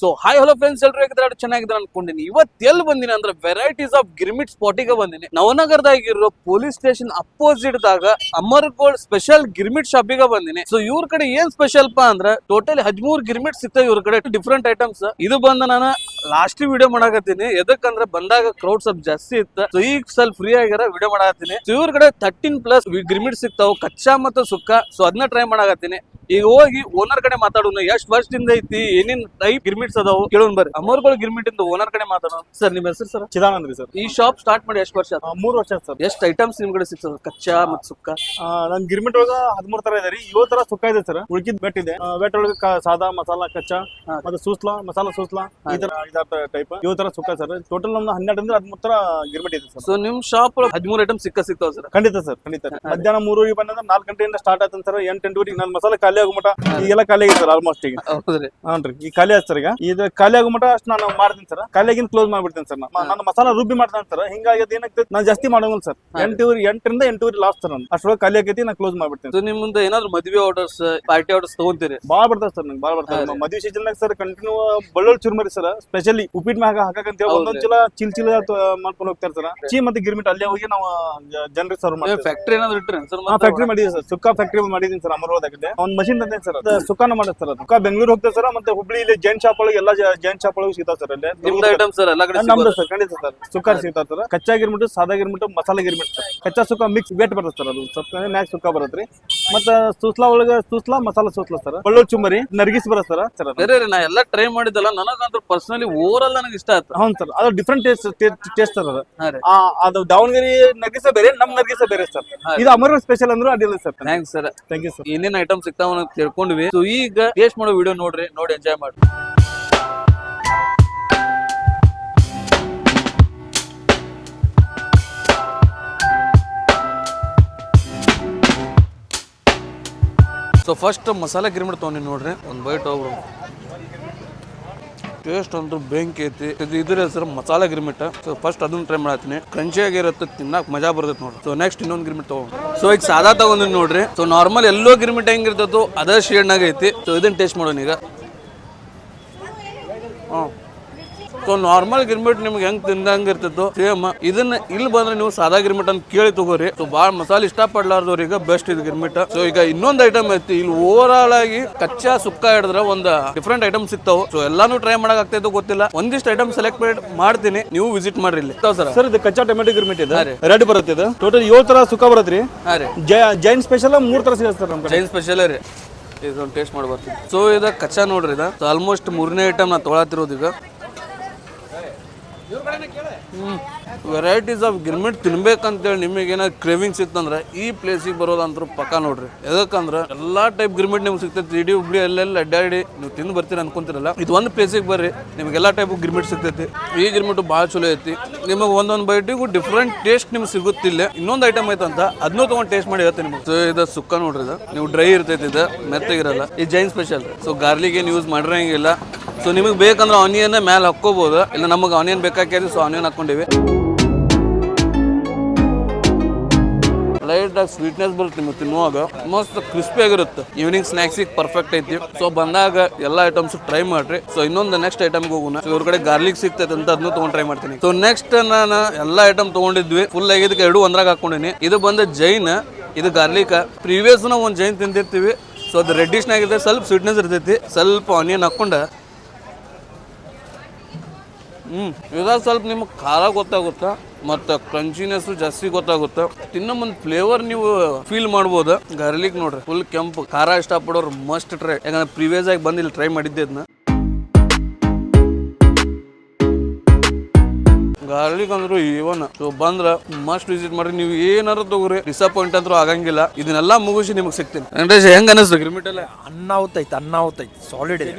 So hi hello friends, ಎಲ್ಲರೂ ಹೇಗಿದ್ದಾರೆ? ಚೆನ್ನಾಗಿದ್ದಾರೆ ಅನ್ಕೊಂಡಿನಿ. ಇವತ್ತು ಎಲ್ಲಿ ಬಂದಿನಿ ಅಂದ್ರೆ ವೆರೈಟೀಸ್ ಆಫ್ ಗಿರ್ಮಿಟ್ ಸ್ಪಾಟಿಗೆ ಬಂದಿನಿ. ನವನಗರದಾಗಿರೋ ಪೊಲೀಸ್ ಸ್ಟೇಷನ್ ಅಪೋಸಿಟ್ ದಾಗ ಅಮರ್ಗೋಲ್ಡ್ ಸ್ಪೆಷಲ್ ಗಿರ್ಮಿಟ್ ಶಾಪಿಗೆ ಬಂದಿನಿ. ಸೊ ಇವ್ರ ಕಡೆ ಏನ್ ಸ್ಪೆಷಲ್ ಪಾ ಅಂದ್ರೆ ಟೋಟಲಿ 13 ಗಿರ್ಮಿಟ್ ಸಿಗ್ತಾವ ಇವ್ರ ಕಡೆ, ಡಿಫ್ರೆಂಟ್ ಐಟಮ್ಸ್. ಇದು ಬಂದ ನಾನು ಲಾಸ್ಟ್ ವಿಡಿಯೋ ಮಾಡಾಕತ್ತೀನಿ. ಎದಕ್ಕಂದ್ರೆ ಬಂದಾಗ ಕ್ರೌಡ್ ಸ್ವಲ್ಪ ಜಾಸ್ತಿ ಇತ್ತು. ಸೊ ಈಗ ಸ್ವಲ್ಪ ಫ್ರೀ ಆಗ್ಯಾರ ವಿಡಿಯೋ ಮಾಡಾಕತ್ತೀನಿ. ಸೊ ಇವ್ರ ಕಡೆ 13+ ಗಿರ್ಮಿಟ್ ಸಿಗ್ತಾವ, ಕಚ್ಚಾ ಮತ್ತು ಸುಕ್ಕ. ಸೊ ಅದನ್ನ ಟ್ರೈ ಮಾಡಾಕತ್ತೀನಿ. ಈಗ ಹೋಗಿ ಓನರ್ ಕಡೆ ಮಾತಾಡೋಣ. ಎಷ್ಟು ವರ್ಷದಿಂದ ಐತಿ, ಏನೇನ್ ಟೈಪ್ ಗಿರ್ಮಿಟ್ಸ್ ಅದಾವು ಕೇಳೋಣ ಬರ್ರಿ. ಅಮರ್ಗೋಲ್ಡ್ ಗಿರ್ಮಿಟ್ ಇಂದ ಓನರ್ ಕಡೆ ಮಾತಾಡೋಣ. ಸರ್ ನಿಮ್ಮ ಹೆಸರು? ಸರ್ ಚಿದಾನಂದ್ರಿ ಸರ್. ಈ ಶಾಪ್ ಸ್ಟಾರ್ಟ್ ಮಾಡಿ ಎಷ್ಟು ವರ್ಷ? 3 ವರ್ಷ ಸರ್. ಎಷ್ಟು ಐಟಮ್ಸ್ ನಿಮ್ ಕಡೆ ಸಿಗ್ತದ ಕಚ್ಚಾ ಮತ್ ಸುಕ್ಕ? ನನ್ ಗಿರ್ಮಿಟ್ ಒಳಗ 13 ತರ ಇದೆ ರೀ. 7 ತರ ಸುಕ್ಕ ಇದೆ ಸರ್. ಉಳ್ಕಿದ್ ಬೆಟ್ ಇದೆ. ಬೆಟ್ ಒಳಗ ಸಾದಾ ಮಸಾಲಾ ಕಚ್ಚಾ ಮತ್ತೆ ಸೂಸ್ಲಾ ಮಸಾಲಾ ಸೂಸ್ಲಾ ಈ ತರ ಟೈಪ್ 7 ತರ ಸುಕ್ಕ ಸರ್. ಟೋಟಲ್ ನಮ್ದು 12 ರಿಂದ 13 ತರ ಗಿರ್ಮಿಟ್ ಇದೆ ಸರ್. ಸೊ ನಿಮ್ ಶಾಪ್ 13 ಐಟಮ್ ಸಿಗ್ತಾವ ಸರ್? ಖಂಡಿತ ಸರ್, ಖಂಡಿತ. ಮಧ್ಯಾಹ್ನ 3 ಬಂದ್ರೆ 4 ಗಂಟೆಯಿಂದ ಸ್ಟಾರ್ಟ್ ಆಯ್ತು ಸರ್. 8 ಗಂಟೆವರೆಗೆ ನನ್ನ ಮಸಾಲೆ ಖಾಲಿ ಆಗೋ ಮಟ ಈಗೆಲ್ಲ ಖಾಲಿ ಆಗಿದೆ ಸರ್. ಆಲ್ಮೋಸ್ಟ್ ಈಗ ಹೌದ್ರಿ. ಹಾನ್ರಿ, ಈಗ ಖಾಲಿ ಆಯ್ತು ಸರ್. ಈಗ ಇದು ಖಾಲಿ ಆಗೋ ಮಟ ಅಷ್ಟು ನಾನು ಮಾಡ್ತೀನಿ ಸರ್. ಖಾಲಿ ಆಗಿನ ಕ್ಲೋಸ್ ಮಾಡ್ಬಿಡ್ತೀನಿ ಸರ್. ನಾನು ಮಸಾಲಾ ರುಬ್ಬಿ ಮಾಡ್ತೇನೆ ಸರ್. ಹಿಂಗಾಗಿ ಏನಾಗ್ತದೆ, ನಾನು ಜಾಸ್ತಿ ಮಾಡೋಂಗಿಲ್ಲ ಸರ್. 8 ರಿಂದ 8 ಲಾಸ್ಟ್ ಸರ್. ನಾನು ಅಷ್ಟೊಳಗೆ ಖಾಲಿ ಆಗೈತಿ, ನಾನು ಕ್ಲೋಸ್ ಮಾಡ್ಬಿಡ್ತೀನಿ. ಸೊ ನಿಮ್ ಮುಂದೆ ಏನಾದ್ರು ಮದುವೆ ಆರ್ಡರ್ಸ್, ಪಾರ್ಟಿ ಆರ್ಡರ್ಸ್ ತಗೊಂತೀರಿ? ಬಾಳ ಬರ್ತಾವ ಸರ್. ನಂಗೆ ಬಾಳ ಬರ್ತಾವ. ಮದುವೆ ಸೀಸನ್ ನಾಗ ಸರ್ ಕಂಟಿನ್ಯೂ ಬಳ್ಳೊಳ್ಳಿ ಚುರ್ಮರಿ ಸರ್. ಸ್ಪೆಷಲಿ ಉಪ್ಪಿಟ್ಟು ಮ್ಯಾಗ ಹಾಕಂತ ಹೇಳಿ ಒಂದೊಂದ್ ಚೀಲ ಮಾಡ್ಕೊಂಡು ಹೋಗ್ತಾರೆ ಸರ್. ಚೀ ಮತ್ತೆ ಗಿರ್ಮಿಟ್ ಅಲ್ಲೇ ಹೋಗಿ ನಾವು ಜನರಿಗೆ ಸರ್ವ್ ಮಾಡ್ತೀವಿ. ಫ್ಯಾಕ್ಟ್ರಿ ಏನಾದ್ರು ಇಟ್ರಿ ಸರ್? ಫ್ಯಾಕ್ಟ್ರಿ ಮಾಡಿದೀವಿ ಸರ್. ಸುಕ್ಕ ಫ್ಯಾಕ್ಟ್ರಿ ಮಾಡಿದೀನಿ ಸರ್. ಅಮರ್ವಾದಾಗಿದೆ ಒಂದ್ ಮಷಿನ್ ತಂದೆ ಸರ್. ಸುಕ್ಕಾನ ಮಾಡುತ್ತೆ ಸರ್. ಸುಕ್ಕ ಬೆಂಗಳೂರು ಹೋಗ್ತದೆ ಸರ್. ಮತ್ತೆ ಹುಬ್ಳಿ ಇಲ್ಲಿ ಜೈನ್ ಶಾಪ್ ಒಳಗೆ ಎಲ್ಲ ಜೈನ್ ಶಾಪ್ ಒಳಗೆ ಸಿಗ್ತಾವ ಸರ್. ಅಲ್ಲಿ ನಿಮ್ದು ಐಟಮ್ ಸರ್ ಎಲ್ಲ ಕಡೆ ನಮ್ದು ಸರ್. ಖಂಡಿತ ಸರ್. ಸುಕ್ಕ ಸಿಗ್ತಾವ ಸರ್. ಕಚ್ಚಾ ಗಿರ್ಮಿಟ್, ಸಾದಾ ಗಿರ್ಮಿಟ್, ಮಸಾಲೆ ಗಿರ್ಮಿಟ್ ಸರ್. ಕಚ್ಚಾ ಸುಕ್ಕ ಮಿಕ್ಸ್ ವೇಟ್ ಬರುತ್ತೆ ಸರ್. ಅದು ಸ್ವಲ್ಪ ಮ್ಯಾಕ್ ಸುಕ್ಕ ಬರುತ್ತೆ. ಮತ್ತೆ ಸೂಸ್ಲಾ ಒಳಗೆ ಸೂಸ್ಲಾ ಮಸಾಲಾ ಸೂಸ್ಲಾ ಸರ್. ಬಳ್ಳೊಳ್ಳಿ ಚುಮ್ಮರಿ ನರ್ಗಿಸ್ ಬರುತ್ತೆ ಸರ್. ಬೇರೆ ನಾ ಎಲ್ಲ ಟ್ರೈ ಮಾಡಿದಲ್ಲ, ನನಗಂತೂ ಪರ್ಸನಲಿ ಓವರ್ ಆಲ್ ನನಗೆ ಇಷ್ಟ ಆಯ್ತು. ಹೌದು ಸರ್. ಅದು ಡಿಫ್ರೆಂಟ್ ಟೇಸ್ಟ್ ಸರ್. ಅದು ದಾವಣಗೆರೆ ನರ್ಗಿಸ ಬೇರೆ, ನಮ್ ನರ್ಗಿಸ ಬೇರೆ ಸರ್. ಇದು ಅಮರ್ಗೋಲ್ಡ್ ಸ್ಪೆಷಲ್ ಅಂದ್ರೂ ಅಡ್ಡಿಲ್ಲ sir. Thanks sir. Thank you sir. ಏನೇನ್ ಐಟಮ್ ಸಿಗ್ತಾವ ಅಂತ ತಿಳ್ಕೊಂಡ್ವಿ. ಸೊ ಈಗ ಟೇಸ್ಟ್ ಮಾಡೋ ವಿಡಿಯೋ ನೋಡಿ ಎಂಜಾಯ್ ಮಾಡಿ. ಸೊ ಫಸ್ಟ್ ಮಸಾಲೆ ಗಿರ್ಮಿಟ್ ತೊಗೊಂಡಿ ನೋಡ್ರಿ, ಒಂದು ಬೈಟ್ ಹೋಗ್ರು. ಟೇಸ್ಟ್ ಅಂತೂ ಬೆಂಕಿ ಐತಿ. ಇದ್ರ ಹೆಸರು ಮಸಾಲೆ ಗಿರ್ಮಿಟ್. ಸೊ ಫಸ್ಟ್ ಅದನ್ನ ಟ್ರೈ ಮಾಡತ್ತೀನಿ. ಕ್ರಂಚಿ ಆಗಿರುತ್ತೆ, ತಿನ್ನಕ್ ಮಜಾ ಬರ್ತೈತಿ ನೋಡ್ರಿ. ಸೊ ನೆಕ್ಸ್ಟ್ ಇನ್ನೊಂದು ಗಿರ್ಮಿಟ್ ತಗೊಂಡು. ಸೊ ಈಗ ಸಾದಾ ತಗೊಂಡಿ ನೋಡ್ರಿ. ಸೊ ನಾರ್ಮಲ್ ಎಲ್ಲೋ ಗಿರ್ಮಿಟ್ ಹೆಂಗಿರ್ತೈತೋ ಅದೇ ಶೇಡ್ನಾಗ ಐತಿ. ಸೊ ಇದನ್ನ ಟೇಸ್ಟ್ ಮಾಡೋಣ ಈಗ. ಸೊ ನಾರ್ಮಲ್ ಗಿರ್ಮಿಟ್ ನಿಮ್ಗೆ ಹೆಂಗ್ ತಿಂದಂಗ ಇರ್ತಿತ್ತು ಸೇಮ್ ಇದನ್ನ ಇಲ್ಲಿ ಬಂದ್ರೆ ನೀವು ಸಾದಾ ಗಿರ್ಮಿಟ್ ಅಂತ ಕೇಳಿ ತಗೋರಿ. ಸೊ ಬಾಳ ಮಸಾಲೆ ಇಷ್ಟ ಪಡ್ಲಾರ್ದವ್ರಿಗೆ ಬೆಸ್ಟ್ ಇದು ಗಿರ್ಮಿಟ್. ಸೊ ಈಗ ಇನ್ನೊಂದು ಐಟಮ್ ಐತಿ ಇಲ್ಲಿ. ಓವರ್ ಆಲ್ ಆಗಿ ಕಚ್ಚಾ ಸುಕ್ಕ ಹಿಡಿದ್ರೆ ಒಂದು ಡಿಫ್ರೆಂಟ್ ಐಟಮ್ ಸಿಗ್ತಾವ. ಸೊ ಎಲ್ಲಾನು ಟ್ರೈ ಮಾಡಕ್ ಆಗ್ತೈತೋ ಗೊತ್ತಿಲ್ಲ. ಒಂದಿಷ್ಟು ಐಟಮ್ ಸೆಲೆಕ್ಟ್ ಮಾಡ್ತೀನಿ, ನೀವು ವಿಸಿಟ್ ಮಾಡ್ರಿ ಇಲ್ಲಿ. ಸರ್ ಇದು ಕಚ್ಚಾ ಟೊಮೆಟೊ ಗಿರ್ಮಿಟ್ ಇದೆ. ರೆಡ್ ಬರುತ್ತೆ. ಇದು ಟೋಟಲ್ 7 ತರ ಸುಕ್ಕ ಬರುತ್ತೆ. ಜೈನ್ ಸ್ಪೆಷಲ್ 3 ತರ ಸಿಗುತ್ತೆ ಸರ್. ನಮ್ಗೆ ಜೈನ್ ಸ್ಪೆಷಲ್ ರೀ. ಇದೊಂದು ಟೇಸ್ಟ್ ಮಾಡಿ ಬರ್ತೀನಿ. ಸೊ ಇದು ಕಚ್ಚಾ ನೋಡ್ರಿ. ಇದು ಆಲ್ಮೋಸ್ಟ್ 3ನೇ ಐಟಮ್ ನಾ ತೊಗೊಳತಿರೋದು ಈಗ. ವೆರೈಟೀಸ್ ಆಫ್ ಗಿರ್ಮಿಟ್ ತಿನ್ಬೇಕಂತೇಳಿ ನಿಮಗೆ ಏನಾದ್ರು ಕ್ರೇವಿಂಗ್ಸ್ ಇತ್ತಂದ್ರೆ ಈ ಪ್ಲೇಸಿಗೆ ಬರೋದಂತೂ ಪಕ್ಕ ನೋಡ್ರಿ. ಯಾಕಂದ್ರೆ ಎಲ್ಲಾ ಟೈಪ್ ಗಿರ್ಮಿಟ್ ನಿಮ್ಗೆ ಸಿಗ್ತೈತಿ. ಇಡೀ ಹುಬ್ಳಿ ಎಲ್ಲೆಲ್ಲ ಅಡ್ಡಾಡಿ ನೀವು ತಿಂದು ಬರ್ತೀರಿ ಅನ್ಕೊಂತಿರಲ್ಲ. ಇದು ಒಂದು ಪ್ಲೇಸಿಗೆ ಬರ್ರಿ, ನಿಮ್ಗೆಲ್ಲ ಟೈಪ್ ಗಿರ್ಮಿಟ್ ಸಿಗ್ತೈತಿ. ಈ ಗಿರ್ಮಿಟ್ ಭಾಳ ಚಲೋ ಐತಿ. ನಿಮಗೆ ಒಂದೊಂದು ಬೈಟಿಗೂ ಡಿಫ್ರೆಂಟ್ ಟೇಸ್ಟ್ ನಿಮ್ಗೆ ಸಿಗುತ್ತಿಲ್ಲ. ಇನ್ನೊಂದು ಐಟಮ್ ಐತಂತ ಅದನ್ನೂ ತೊಗೊಂಡು ಟೇಸ್ಟ್ ಮಾಡಿ ಹೇಳ್ತೀನಿ ನಿಮ್ಗೆ. ಸೊ ಇದು ಸುಕ್ಕ ನೋಡ್ರಿ. ಇದು ನೀವು ಡ್ರೈ ಇರ್ತೈತಿ, ಇದು ಮೆತ್ತಗಿರಲ್ಲ. ಇದು ಜೈನ್ ಸ್ಪೆಷಲ್. ಸೊ ಗಾರ್ಲಿಕ್ ಏನು ಯೂಸ್ ಮಾಡಿರಂಗಿಲ್ಲ. ಸೊ ನಿಮಗೆ ಬೇಕಂದ್ರೆ ಆನಿಯನ್ ಮೇಲೆ ಹಾಕ್ಕೋಬಹುದು, ಇಲ್ಲ ನಮಗೆ ಆನಿಯನ್ ಬೇಕಾಗ್ಯದ. ಸೊ ಆನಿಯನ್ ಹಾಕೊಂಡಿವಿ. ಲೈಟ್ ಆಗಿ ಸ್ವೀಟ್ನೆಸ್ ಬರುತ್ತೆ ನಿಮಗೆ ತಿನ್ನುವಾಗ. ಮಸ್ತ್ ಕ್ರಿಸ್ಪಿ ಆಗಿರುತ್ತೆ. ಈವ್ನಿಂಗ್ ಸ್ನಾಕ್ಸಿಗೆ ಪರ್ಫೆಕ್ಟ್ ಐತಿ. ಸೊ ಬಂದಾಗ ಎಲ್ಲ ಐಟಮ್ಸ್ ಟ್ರೈ ಮಾಡ್ರಿ. ಸೊ ಇನ್ನೊಂದು ನೆಕ್ಸ್ಟ್ ಐಟಮ್ಗೆ ಹೋಗೋಣ. ಇವ್ರ ಕಡೆ ಗಾರ್ಲಿಕ್ ಸಿಗ್ತೈತೆ ಅಂತ ಅದನ್ನು ತೊಗೊಂಡು ಟ್ರೈ ಮಾಡ್ತೀನಿ. ಸೊ ನೆಕ್ಸ್ಟ್ ನಾನು ಎಲ್ಲ ಐಟಮ್ ತೊಗೊಂಡಿದ್ವಿ. ಫುಲ್ ಆಗಿದ್ದಕ್ಕೆ 2 ಒಂದ್ರಾಗ ಹಾಕೊಂಡಿನಿ. ಇದು ಬಂದ ಜೈನ್, ಇದು ಗಾರ್ಲಿಕ್. ಪ್ರೀವಿಯಸ್ ನಾವು ಒಂದು ಜೈನ್ ತಿಂದಿರ್ತೀವಿ. ಸೊ ಅದು ರೆಡ್ಡಿಶ್ನಾಗಿದೆ, ಸ್ವಲ್ಪ ಸ್ವೀಟ್ನೆಸ್ ಇರ್ತೈತಿ. ಸ್ವಲ್ಪ ಆನಿಯನ್ ಹಾಕೊಂಡ ಇದಾಗ ಸ್ವಲ್ಪ ನಿಮ್ಗೆ ಖಾರ ಗೊತ್ತಾಗುತ್ತಾ, ಮತ್ತು ಕ್ರಂಚಿನೆಸ್ ಜಾಸ್ತಿ ಗೊತ್ತಾಗುತ್ತೆ. ತಿನ್ನೋ ಒಂದು ಫ್ಲೇವರ್ ನೀವು ಫೀಲ್ ಮಾಡ್ಬೋದು. ಗಾರ್ಲಿಕ್ ನೋಡ್ರಿ ಫುಲ್ ಕೆಂಪು. ಖಾರ ಇಷ್ಟಪಡೋರು ಮಸ್ಟ್ ಟ್ರೈ. ಯಾಕಂದ್ರೆ ಪ್ರೀವಿಯಸ್ ಆಗಿ ಬಂದು ಇಲ್ಲಿ ಟ್ರೈ ಮಾಡಿದ್ದೆ ಇದನ್ನ. ಗಾರ್ಲಿಕ್ ಅಂದ್ರು ಇವನ್. ಸೊ ಬಂದ್ರ ಮಸ್ಟ್ ವಿಸಿಟ್ ಮಾಡ್ರಿ. ನೀವು ಏನಾರು ತಗೋರಿ, ಡಿಸಪಾಯಿಂಟ್ ಅಂತೂ ಆಗಂಗಿಲ್ಲ. ಇದನ್ನೆಲ್ಲ ಮುಗಿಸಿ ನಿಮ್ಗೆ ಸಿಗ್ತೀನಿ. ಹೆಂಗ ಅನಿಸ್ತು ಗಿರ್ಮಿಟ್ ಎಲ್ಲ? ಅನ್ನ ಔತೈತಿ ಸಾಲಿಡ್ ಇದೆ.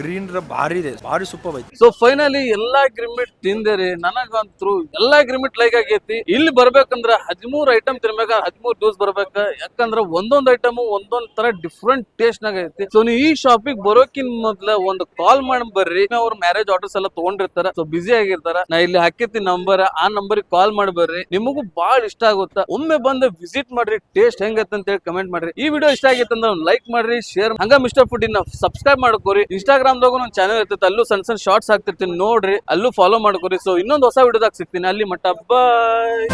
ಗ್ರೀನ್ ಭಾರಿ ಇದೆ, ಭಾರಿ ಸೂಪರ್ ಐತಿ. ಸೊ ಫೈನಲಿ ಎಲ್ಲಾ ಗಿರ್ಮಿಟ್ ತಿಂದೇರಿ. ನನಗಂತೂ ಎಲ್ಲಾ ಗಿರ್ಮಿಟ್ ಲೈಕ್ ಆಗೈತಿ. ಇಲ್ಲಿ ಬರ್ಬೇಕಂದ್ರ 13 ಐಟಮ್ ತಿನ್ಬೇಕ, 13 ದಿವಸ ಬರ್ಬೇಕ. ಯಾಕಂದ್ರ ಒಂದೊಂದ್ ಐಟಮ್ ಒಂದೊಂದ್ ತರ ಡಿಫ್ರೆಂಟ್ ಟೇಸ್ಟ್ ನಾಗ ಐತಿ. ಸೊ ನೀವು ಈ ಶಾಪಿಗೆ ಬರೋಕಿನ್ ಮೊದ್ಲ ಒಂದು ಕಾಲ್ ಮಾಡಿ ಬರ್ರಿ. ಅವ್ರ ಮ್ಯಾರೇಜ್ ಆರ್ಡರ್ಸ್ ಎಲ್ಲ ಎಲ್ಲ ತಗೊಂಡಿರ್ತಾರ. ಸೊ ಬಿಸಿ ಆಗಿರ್ತಾರ. ನಾ ಇಲ್ಲಿ ಹಾಕಿರ್ತೀನಿ ನಂಬರ್, ಆ ನಂಬರ್ ಕಾಲ್ ಮಾಡಿ ಬರ್ರಿ. ನಿಮಗೂ ಬಾಳ ಇಷ್ಟ ಆಗುತ್ತಾ. ಒಮ್ಮೆ ಬಂದು ವಿಸಿಟ್ ಮಾಡ್ರಿ, ಟೇಸ್ಟ್ ಹೆಂಗೈತೆ ಅಂತ ಹೇಳಿ ಕಮೆಂಟ್ ಮಾಡ್ರಿ. ಈ ವಿಡಿಯೋ ಇಷ್ಟ ಆಗಿತ್ತು ಅಂದ್ರೆ ಲೈಕ್ ಮಾಡ್ರಿ, ಶೇರ್. ಹಂಗ ಮಿಸ್ಟರ್ ಫುಡ್ ಇನ್ನ ಸಬ್ಸ್ಕ್ರೈಬ್ ಮಾಡ್ಕೋರಿ. ಇನ್ಸ್ಟಾಗ್ರಾಮ್ ದಾಗ ಒಂದು ಚಾನಲ್ ಇರ್ತೈತೆ, ಅಲ್ಲೂ ಸಣ್ಣ ಸಣ್ಣ ಶಾರ್ಟ್ಸ್ ಹಾಕ್ತಿರ್ತೀನಿ, ನೋಡ್ರಿ, ಅಲ್ಲೂ ಫಾಲೋ ಮಾಡ್ಕೋರಿ. ಸೊ ಇನ್ನೊಂದು ಹೊಸ ವಿಡಿಯೋದಾಗ ಸಿಗ್ತೀನಿ. ಅಲ್ಲಿ ಮಟ್ಟ ಬಾಯ್.